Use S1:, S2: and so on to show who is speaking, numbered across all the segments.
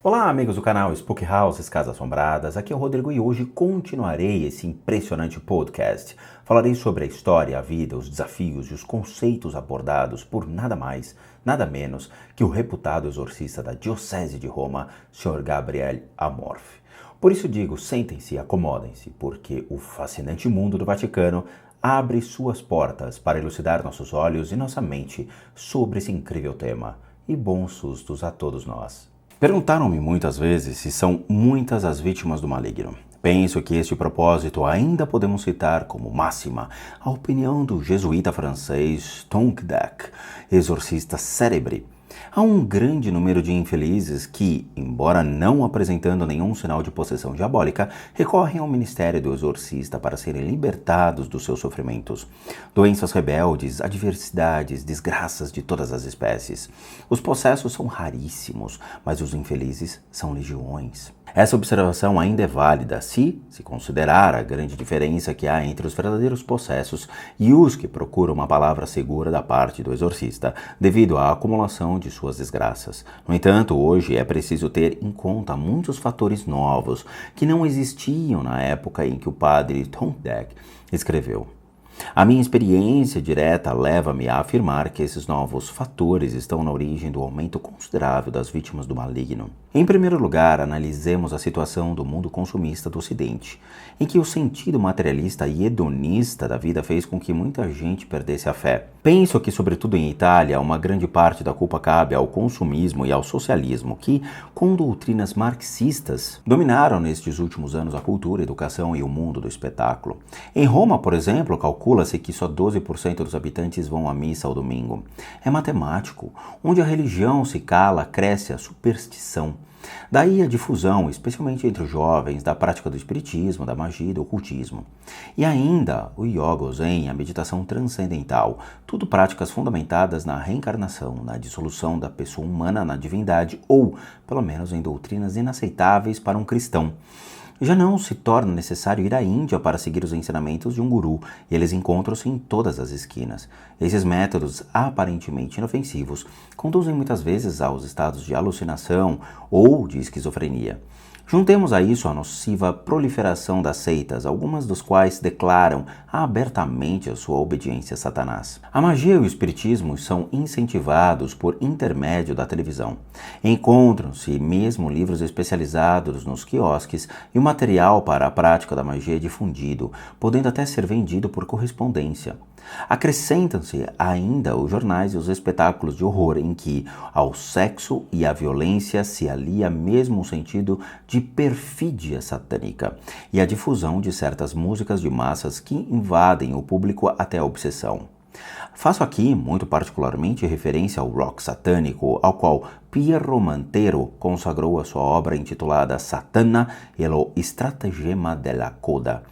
S1: Olá, amigos do canal Spook Houses Casas Assombradas, aqui é o Rodrigo e hoje continuarei esse impressionante podcast. Falarei sobre a história, a vida, os desafios e os conceitos abordados por nada mais, nada menos que o reputado exorcista da Diocese de Roma, Sr. Gabriel Amorth. Por isso digo, sentem-se e acomodem-se, porque o fascinante mundo do Vaticano abre suas portas para elucidar nossos olhos e nossa mente sobre esse incrível tema. E bons sustos a todos nós. Perguntaram-me muitas vezes se são muitas as vítimas do maligno. Penso que este propósito ainda podemos citar como máxima a opinião do jesuíta francês Tonquédec, exorcista célebre. Há um grande número de infelizes que, embora não apresentando nenhum sinal de possessão diabólica, recorrem ao ministério do exorcista para serem libertados dos seus sofrimentos. Doenças rebeldes, adversidades, desgraças de todas as espécies. Os possessos são raríssimos, mas os infelizes são legiões. Essa observação ainda é válida se considerar a grande diferença que há entre os verdadeiros possessos e os que procuram uma palavra segura da parte do exorcista, devido à acumulação de suas desgraças. No entanto, hoje é preciso ter em conta muitos fatores novos que não existiam na época em que o padre Tonquédec escreveu. A minha experiência direta leva-me a afirmar que esses novos fatores estão na origem do aumento considerável das vítimas do maligno. Em primeiro lugar, analisemos a situação do mundo consumista do Ocidente, em que o sentido materialista e hedonista da vida fez com que muita gente perdesse a fé. Penso que, sobretudo em Itália, uma grande parte da culpa cabe ao consumismo e ao socialismo, que, com doutrinas marxistas, dominaram nestes últimos anos a cultura, a educação e o mundo do espetáculo. Em Roma, por exemplo, calcula-se que só 12% dos habitantes vão à missa ao domingo. É matemático. Onde a religião se cala, cresce a superstição. Daí a difusão, especialmente entre os jovens, da prática do espiritismo, da magia e do ocultismo. E ainda o yoga, o zen, a meditação transcendental, tudo práticas fundamentadas na reencarnação, na dissolução da pessoa humana na divindade ou, pelo menos, em doutrinas inaceitáveis para um cristão. Já não se torna necessário ir à Índia para seguir os ensinamentos de um guru, e eles encontram-se em todas as esquinas. Esses métodos, aparentemente inofensivos, conduzem muitas vezes aos estados de alucinação ou de esquizofrenia. Juntemos a isso a nociva proliferação das seitas, algumas dos quais declaram abertamente a sua obediência a Satanás. A magia e o espiritismo são incentivados por intermédio da televisão. Encontram-se mesmo livros especializados nos quiosques e o material para a prática da magia é difundido, podendo até ser vendido por correspondência. Acrescentam-se ainda os jornais e os espetáculos de horror em que ao sexo e à violência se alia mesmo o sentido de perfídia satânica e a difusão de certas músicas de massas que invadem o público até a obsessão. Faço aqui, muito particularmente, referência ao rock satânico, ao qual Piero Mantero consagrou a sua obra intitulada Satana e lo Stratagema della Coda,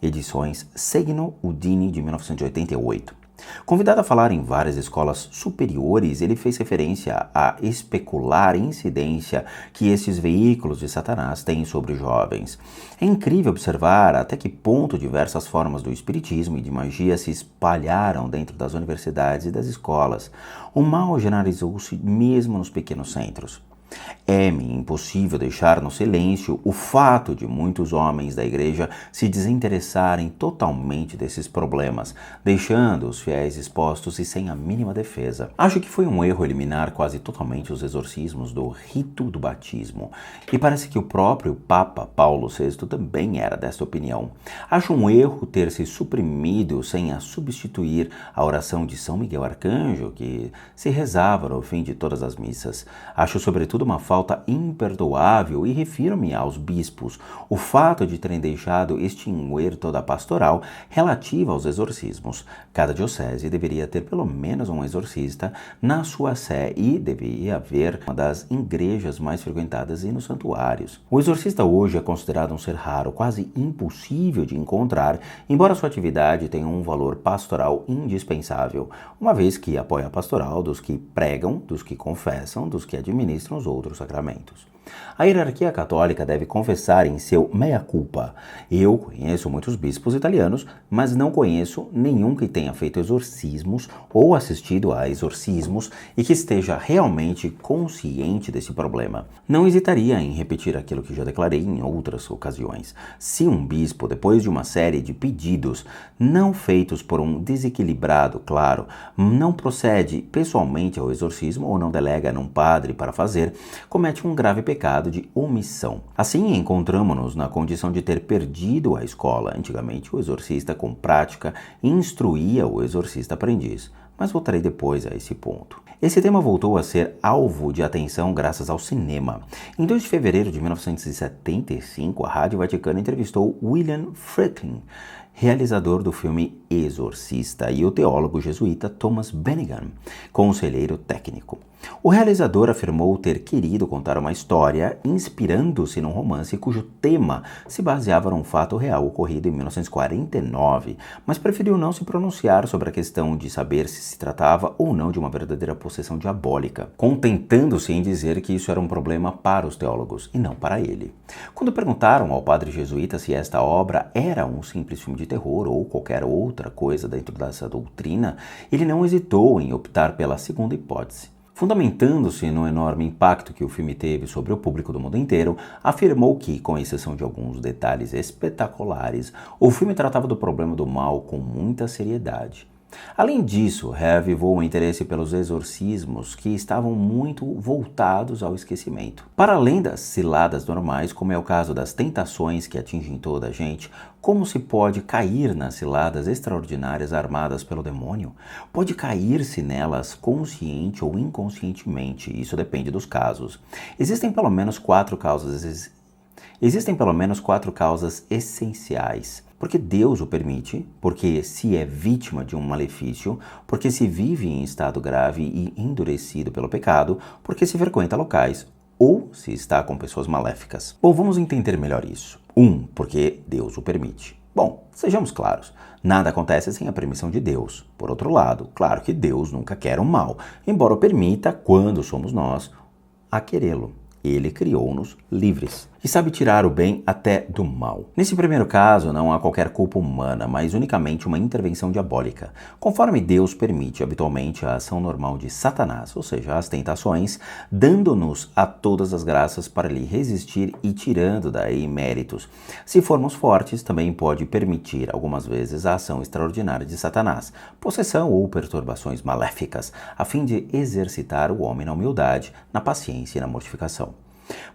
S1: edições Segno Udini de 1988. Convidado a falar em várias escolas superiores, ele fez referência à especular incidência que esses veículos de Satanás têm sobre os jovens. É incrível observar até que ponto diversas formas do espiritismo e de magia se espalharam dentro das universidades e das escolas. O mal generalizou-se mesmo nos pequenos centros. É-me impossível deixar no silêncio o fato de muitos homens da igreja se desinteressarem totalmente desses problemas, deixando os fiéis expostos e sem a mínima defesa. Acho que foi um erro eliminar quase totalmente os exorcismos do rito do batismo, e parece que o próprio Papa Paulo VI também era desta opinião. Acho um erro ter se suprimido sem a substituir a oração de São Miguel Arcanjo, que se rezava no fim de todas as missas. Acho sobretudo uma falta imperdoável e refiro-me aos bispos, o fato de terem deixado extinguir toda a pastoral relativa aos exorcismos. Cada diocese deveria ter pelo menos um exorcista na sua sé e deveria haver uma das igrejas mais frequentadas e nos santuários. O exorcista hoje é considerado um ser raro, quase impossível de encontrar, embora sua atividade tenha um valor pastoral indispensável, uma vez que apoia a pastoral dos que pregam, dos que confessam, dos que administram os outros sacramentos. A hierarquia católica deve confessar em seu mea culpa. Eu conheço muitos bispos italianos, mas não conheço nenhum que tenha feito exorcismos ou assistido a exorcismos e que esteja realmente consciente desse problema. Não hesitaria em repetir aquilo que já declarei em outras ocasiões. Se um bispo, depois de uma série de pedidos, não feitos por um desequilibrado, claro, não procede pessoalmente ao exorcismo ou não delega num padre para fazer, comete um grave pecado de omissão. Assim, encontramos-nos na condição de ter perdido a escola. Antigamente, o exorcista com prática instruía o exorcista aprendiz. Mas voltarei depois a esse ponto. Esse tema voltou a ser alvo de atenção graças ao cinema. Em 2 de fevereiro de 1975, a Rádio Vaticana entrevistou William Friedkin, realizador do filme Exorcista, e o teólogo jesuíta Thomas Bennigan, conselheiro técnico. O realizador afirmou ter querido contar uma história inspirando-se num romance cujo tema se baseava num fato real ocorrido em 1949, mas preferiu não se pronunciar sobre a questão de saber se tratava ou não de uma verdadeira possessão diabólica, contentando-se em dizer que isso era um problema para os teólogos e não para ele. Quando perguntaram ao padre jesuíta se esta obra era um simples filme de terror ou qualquer outra coisa dentro dessa doutrina, ele não hesitou em optar pela segunda hipótese. Fundamentando-se no enorme impacto que o filme teve sobre o público do mundo inteiro, afirmou que, com exceção de alguns detalhes espetaculares, o filme tratava do problema do mal com muita seriedade. Além disso, reavivou o interesse pelos exorcismos que estavam muito voltados ao esquecimento. Para além das ciladas normais, como é o caso das tentações que atingem toda a gente, como se pode cair nas ciladas extraordinárias armadas pelo demônio? Pode cair-se nelas consciente ou inconscientemente, isso depende dos casos. Existem pelo menos quatro causas essenciais. Porque Deus o permite, porque se é vítima de um malefício, porque se vive em estado grave e endurecido pelo pecado, porque se frequenta locais ou se está com pessoas maléficas. Bom, vamos entender melhor isso. Porque Deus o permite. Bom, sejamos claros, nada acontece sem a permissão de Deus. Por outro lado, claro que Deus nunca quer o mal, embora o permita quando somos nós a querê-lo. Ele criou-nos livres e sabe tirar o bem até do mal. Nesse primeiro caso, não há qualquer culpa humana, mas unicamente uma intervenção diabólica, conforme Deus permite habitualmente a ação normal de Satanás, ou seja, as tentações, dando-nos a todas as graças para lhe resistir e tirando daí méritos. Se formos fortes, também pode permitir algumas vezes a ação extraordinária de Satanás, possessão ou perturbações maléficas, a fim de exercitar o homem na humildade, na paciência e na mortificação.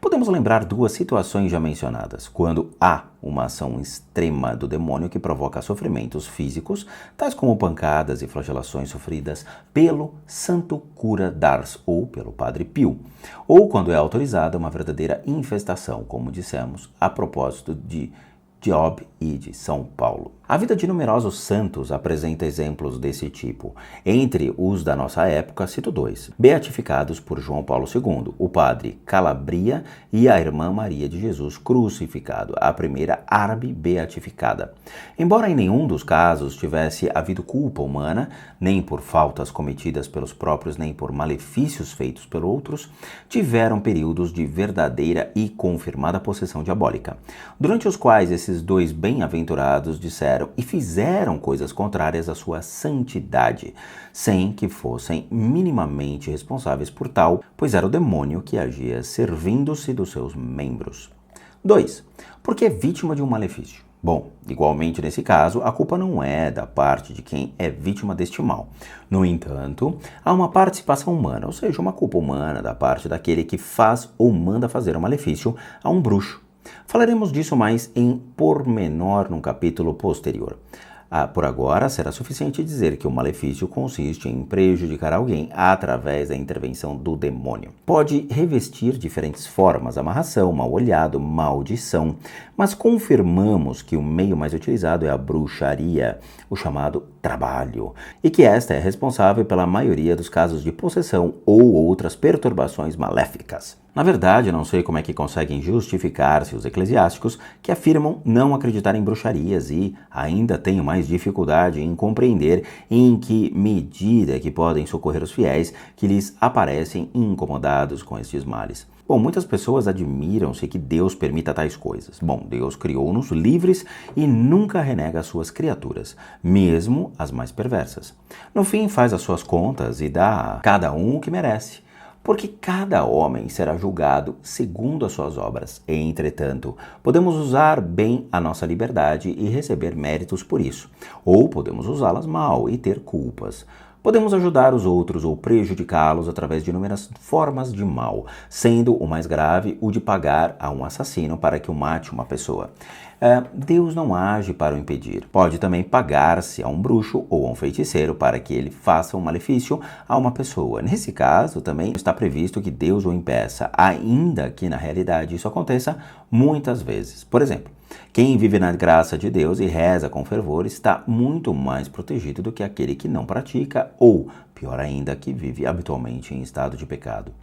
S1: Podemos lembrar 2 situações já mencionadas, quando há uma ação extrema do demônio que provoca sofrimentos físicos, tais como pancadas e flagelações sofridas pelo Santo Cura d'Ars ou pelo Padre Pio, ou quando é autorizada uma verdadeira infestação, como dissemos a propósito de Job e de São Paulo. A vida de numerosos santos apresenta exemplos desse tipo. Entre os da nossa época, cito 2, beatificados por João Paulo II, o padre Calabria e a irmã Maria de Jesus crucificado, a primeira árabe beatificada. Embora em nenhum dos casos tivesse havido culpa humana, nem por faltas cometidas pelos próprios, nem por malefícios feitos por outros, tiveram períodos de verdadeira e confirmada possessão diabólica, durante os quais esses 2 bem-aventurados disseram e fizeram coisas contrárias à sua santidade, sem que fossem minimamente responsáveis por tal, pois era o demônio que agia servindo-se dos seus membros. 2. Porque é vítima de um malefício. Bom, igualmente nesse caso, a culpa não é da parte de quem é vítima deste mal. No entanto, há uma participação humana, ou seja, uma culpa humana da parte daquele que faz ou manda fazer um malefício a um bruxo. Falaremos disso mais em pormenor num capítulo posterior. Por agora, será suficiente dizer que o malefício consiste em prejudicar alguém através da intervenção do demônio. Pode revestir diferentes formas: amarração, mal-olhado, maldição, mas confirmamos que o meio mais utilizado é a bruxaria, o chamado trabalho, e que esta é responsável pela maioria dos casos de possessão ou outras perturbações maléficas. Na verdade, não sei como é que conseguem justificar-se os eclesiásticos que afirmam não acreditar em bruxarias e ainda tenho mais dificuldade em compreender em que medida que podem socorrer os fiéis que lhes aparecem incomodados com estes males. Bom, muitas pessoas admiram-se que Deus permita tais coisas. Bom, Deus criou-nos livres e nunca renega as suas criaturas, mesmo as mais perversas. No fim, faz as suas contas e dá a cada um o que merece. Porque cada homem será julgado segundo as suas obras. Entretanto, podemos usar bem a nossa liberdade e receber méritos por isso, ou podemos usá-las mal e ter culpas. Podemos ajudar os outros ou prejudicá-los através de inúmeras formas de mal, sendo o mais grave o de pagar a um assassino para que o mate uma pessoa. Deus não age para o impedir. Pode também pagar-se a um bruxo ou a um feiticeiro para que ele faça um malefício a uma pessoa. Nesse caso, também está previsto que Deus o impeça, ainda que na realidade isso aconteça muitas vezes. Por exemplo, quem vive na graça de Deus e reza com fervor está muito mais protegido do que aquele que não pratica ou, pior ainda, que vive habitualmente em estado de pecado.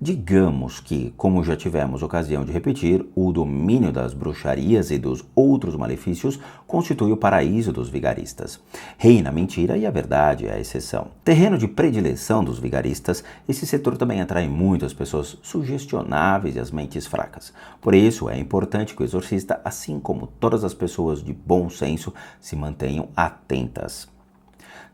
S1: Digamos que, como já tivemos ocasião de repetir, o domínio das bruxarias e dos outros malefícios constitui o paraíso dos vigaristas. Reina a mentira e a verdade é a exceção. Terreno de predileção dos vigaristas, esse setor também atrai muitas pessoas sugestionáveis e as mentes fracas. Por isso, é importante que o exorcista, assim como todas as pessoas de bom senso, se mantenham atentas.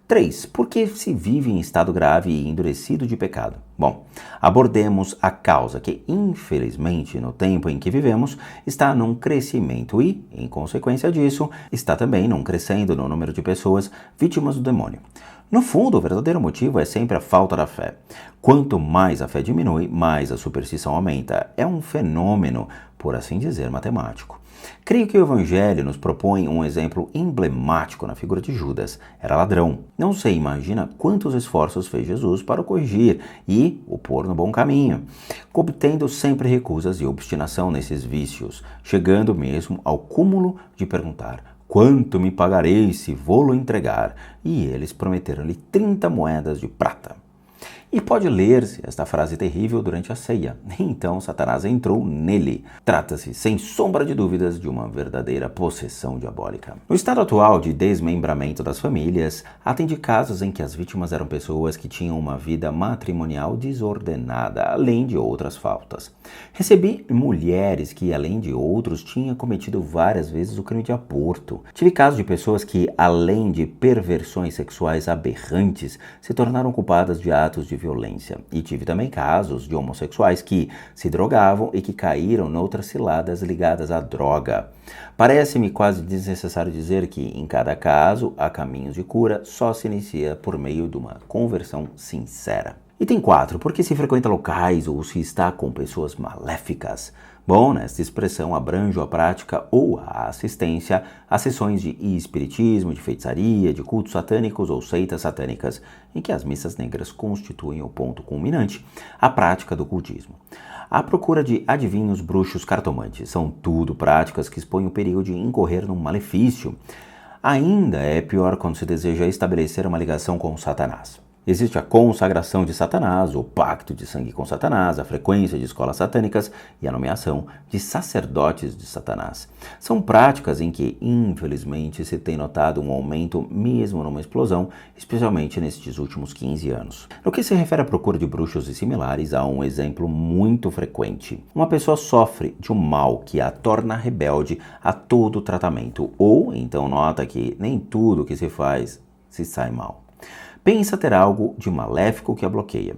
S1: 3. Por que se vive em estado grave e endurecido de pecado? Bom, abordemos a causa que, infelizmente, no tempo em que vivemos, está num crescimento e, em consequência disso, está também num crescendo no número de pessoas vítimas do demônio. No fundo, o verdadeiro motivo é sempre a falta da fé. Quanto mais a fé diminui, mais a superstição aumenta. É um fenômeno, por assim dizer, matemático. Creio que o Evangelho nos propõe um exemplo emblemático na figura de Judas. Era ladrão. Não se imagina quantos esforços fez Jesus para o corrigir e o pôr no bom caminho, obtendo sempre recusas e obstinação nesses vícios, chegando mesmo ao cúmulo de perguntar: quanto me pagareis se vou-lo entregar? E eles prometeram-lhe 30 moedas de prata. E pode ler-se esta frase terrível durante a ceia. Então Satanás entrou nele. Trata-se, sem sombra de dúvidas, de uma verdadeira possessão diabólica. No estado atual de desmembramento das famílias, atende casos em que as vítimas eram pessoas que tinham uma vida matrimonial desordenada, além de outras faltas. Recebi mulheres que, além de outros, tinham cometido várias vezes o crime de aborto. Tive casos de pessoas que, além de perversões sexuais aberrantes, se tornaram culpadas de atos de violência. E tive também casos de homossexuais que se drogavam e que caíram noutras ciladas ligadas à droga. Parece-me quase desnecessário dizer que, em cada caso, há caminhos de cura, só se inicia por meio de uma conversão sincera. Item 4. Por que se frequenta locais ou se está com pessoas maléficas? Bom, nesta expressão abranjo a prática ou a assistência a sessões de espiritismo, de feitiçaria, de cultos satânicos ou seitas satânicas, em que as missas negras constituem o ponto culminante, a prática do cultismo. A procura de adivinhos, bruxos, cartomantes, são tudo práticas que expõem o perigo de incorrer num malefício. Ainda é pior quando se deseja estabelecer uma ligação com Satanás. Existe a consagração de Satanás, o pacto de sangue com Satanás, a frequência de escolas satânicas e a nomeação de sacerdotes de Satanás. São práticas em que, infelizmente, se tem notado um aumento mesmo numa explosão, especialmente nestes últimos 15 anos. No que se refere à procura de bruxos e similares, há um exemplo muito frequente. Uma pessoa sofre de um mal que a torna rebelde a todo tratamento, ou então nota que nem tudo que se faz se sai mal. Pensa ter algo de maléfico que a bloqueia.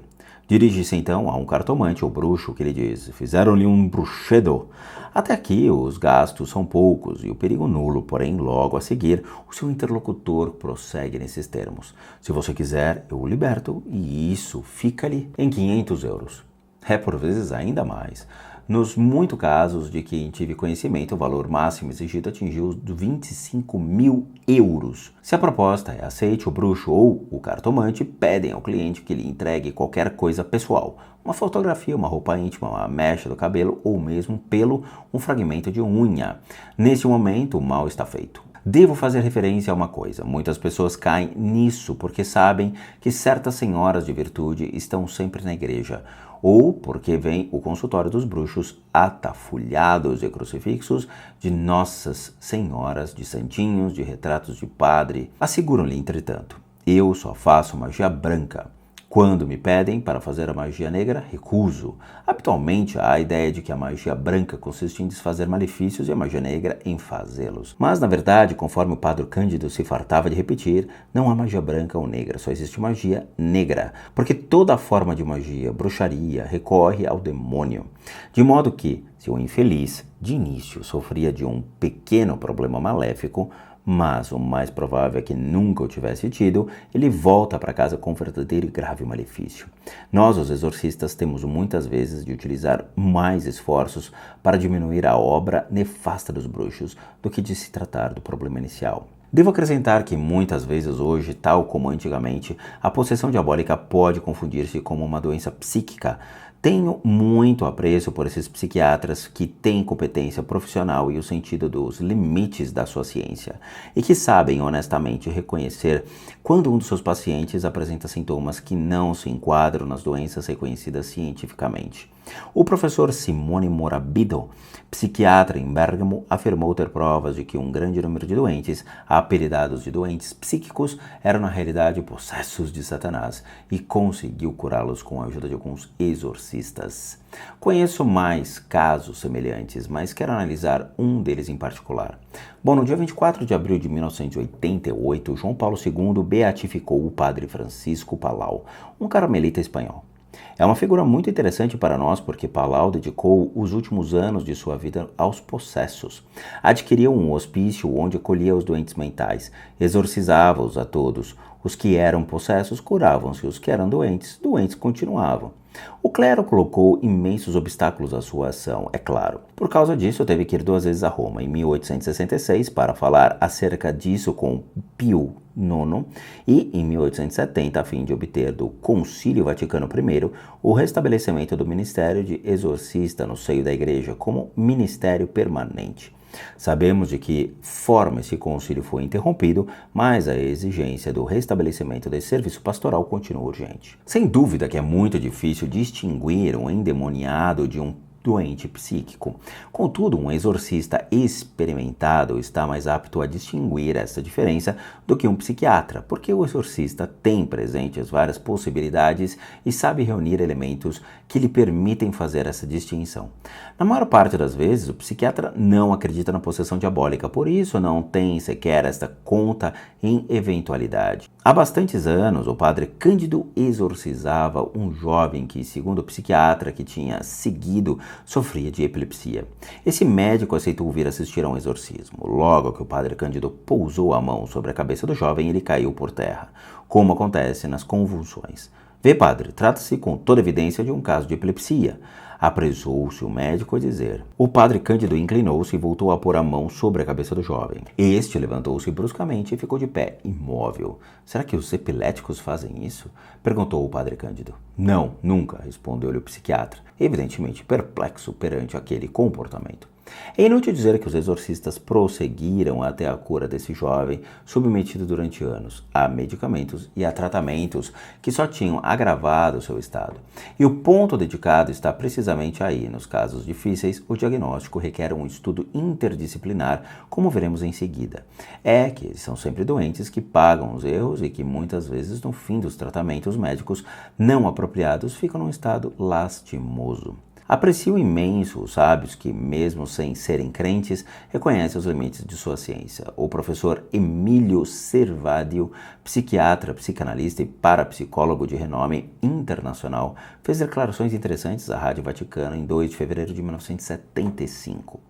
S1: Dirige-se então a um cartomante ou bruxo que lhe diz: fizeram-lhe um bruxedo. Até aqui os gastos são poucos e o perigo nulo, porém logo a seguir o seu interlocutor prossegue nesses termos: se você quiser, eu o liberto e isso fica-lhe em 500 euros. É por vezes ainda mais. Nos muitos casos de que tive conhecimento, o valor máximo exigido atingiu os 25 mil euros. Se a proposta é aceite, o bruxo ou o cartomante pedem ao cliente que lhe entregue qualquer coisa pessoal. Uma fotografia, uma roupa íntima, uma mecha do cabelo ou mesmo um pelo, um fragmento de unha. Nesse momento, o mal está feito. Devo fazer referência a uma coisa: muitas pessoas caem nisso porque sabem que certas senhoras de virtude estão sempre na igreja, ou porque vem o consultório dos bruxos atafulhados de crucifixos, de nossas senhoras, de santinhos, de retratos de padre. Asseguram-lhe, entretanto, eu só faço magia branca. Quando me pedem para fazer a magia negra, recuso. Habitualmente há a ideia de que a magia branca consiste em desfazer malefícios e a magia negra em fazê-los. Mas, na verdade, conforme o Padre Cândido se fartava de repetir, não há magia branca ou negra, só existe magia negra, porque toda forma de magia, bruxaria, recorre ao demônio. De modo que, se o infeliz, de início, sofria de um pequeno problema maléfico, mas o mais provável é que nunca o tivesse tido, ele volta para casa com verdadeiro e grave malefício. Nós, os exorcistas, temos muitas vezes de utilizar mais esforços para diminuir a obra nefasta dos bruxos do que de se tratar do problema inicial. Devo acrescentar que muitas vezes hoje, tal como antigamente, a possessão diabólica pode confundir-se como uma doença psíquica. Tenho muito apreço por esses psiquiatras que têm competência profissional e o sentido dos limites da sua ciência e que sabem honestamente reconhecer quando um dos seus pacientes apresenta sintomas que não se enquadram nas doenças reconhecidas cientificamente. O professor Simone Morabito, psiquiatra em Bergamo, afirmou ter provas de que um grande número de doentes, apelidados de doentes psíquicos, eram na realidade possessos de Satanás e conseguiu curá-los com a ajuda de alguns exorcistas. Conheço mais casos semelhantes, mas quero analisar um deles em particular. Bom, no dia 24 de abril de 1988, João Paulo II beatificou o padre Francisco Palau, um carmelita espanhol. É uma figura muito interessante para nós porque Palau dedicou os últimos anos de sua vida aos possessos. Adquiriu um hospício onde acolhia os doentes mentais, exorcizava-os a todos. Os que eram possessos curavam-se, os que eram doentes continuavam. O clero colocou imensos obstáculos à sua ação, é claro. Por causa disso, teve que ir 2 vezes a Roma, em 1866, para falar acerca disso com Pio IX e em 1870, a fim de obter do Concílio Vaticano I o restabelecimento do ministério de exorcista no seio da Igreja como ministério permanente. Sabemos de que forma esse concílio foi interrompido, mas a exigência do restabelecimento desse serviço pastoral continua urgente. Sem dúvida que é muito difícil distinguir um endemoniado de um doente psíquico. Contudo, um exorcista experimentado está mais apto a distinguir essa diferença do que um psiquiatra, porque o exorcista tem presentes várias possibilidades e sabe reunir elementos que lhe permitem fazer essa distinção. Na maior parte das vezes, o psiquiatra não acredita na possessão diabólica, por isso não tem sequer esta conta em eventualidade. Há bastantes anos, o padre Cândido exorcizava um jovem que, segundo o psiquiatra que tinha seguido, sofria de epilepsia. Esse médico aceitou vir assistir a um exorcismo. Logo que o padre Cândido pousou a mão sobre a cabeça do jovem, ele caiu por terra, como acontece nas convulsões. Vê, padre, trata-se com toda evidência de um caso de epilepsia. Apressou-se o médico a dizer. O padre Cândido inclinou-se e voltou a pôr a mão sobre a cabeça do jovem. Este levantou-se bruscamente e ficou de pé, imóvel. Será que os epiléticos fazem isso? Perguntou o padre Cândido. Não, nunca, respondeu-lhe o psiquiatra, evidentemente perplexo perante aquele comportamento. É inútil dizer que os exorcistas prosseguiram até a cura desse jovem, submetido durante anos a medicamentos e a tratamentos que só tinham agravado seu estado. E o ponto dedicado está precisamente aí. Nos casos difíceis, o diagnóstico requer um estudo interdisciplinar, como veremos em seguida. É que eles são sempre doentes que pagam os erros e que muitas vezes, no fim dos tratamentos médicos não apropriados, ficam num estado lastimoso. Aprecio imenso os sábios que, mesmo sem serem crentes, reconhecem os limites de sua ciência. O professor Emílio Servadio, psiquiatra, psicanalista e parapsicólogo de renome internacional, fez declarações interessantes à Rádio Vaticano em 2 de fevereiro de 1975.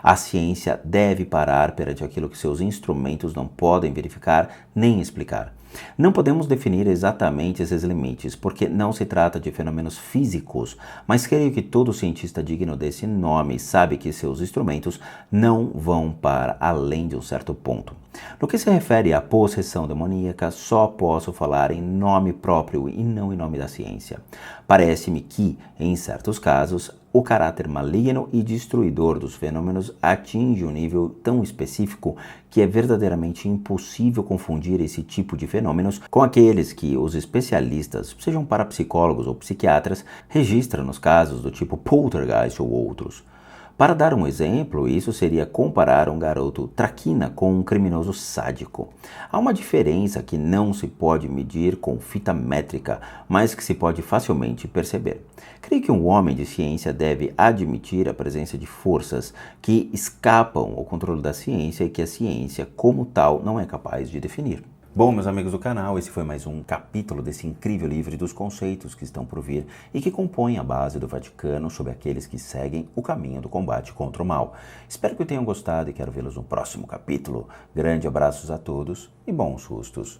S1: A ciência deve parar perante aquilo que seus instrumentos não podem verificar nem explicar. Não podemos definir exatamente esses limites, porque não se trata de fenômenos físicos, mas creio que todo cientista digno desse nome sabe que seus instrumentos não vão para além de um certo ponto. No que se refere à possessão demoníaca, só posso falar em nome próprio e não em nome da ciência. Parece-me que, em certos casos, o caráter maligno e destruidor dos fenômenos atinge um nível tão específico que é verdadeiramente impossível confundir esse tipo de fenômenos com aqueles que os especialistas, sejam parapsicólogos ou psiquiatras, registram nos casos do tipo poltergeist ou outros. Para dar um exemplo, isso seria comparar um garoto traquina com um criminoso sádico. Há uma diferença que não se pode medir com fita métrica, mas que se pode facilmente perceber. Creio que um homem de ciência deve admitir a presença de forças que escapam ao controle da ciência e que a ciência, como tal, não é capaz de definir. Bom, meus amigos do canal, esse foi mais um capítulo desse incrível livro e dos conceitos que estão por vir e que compõem a base do Vaticano sobre aqueles que seguem o caminho do combate contra o mal. Espero que tenham gostado e quero vê-los no próximo capítulo. Grande abraços a todos e bons sustos!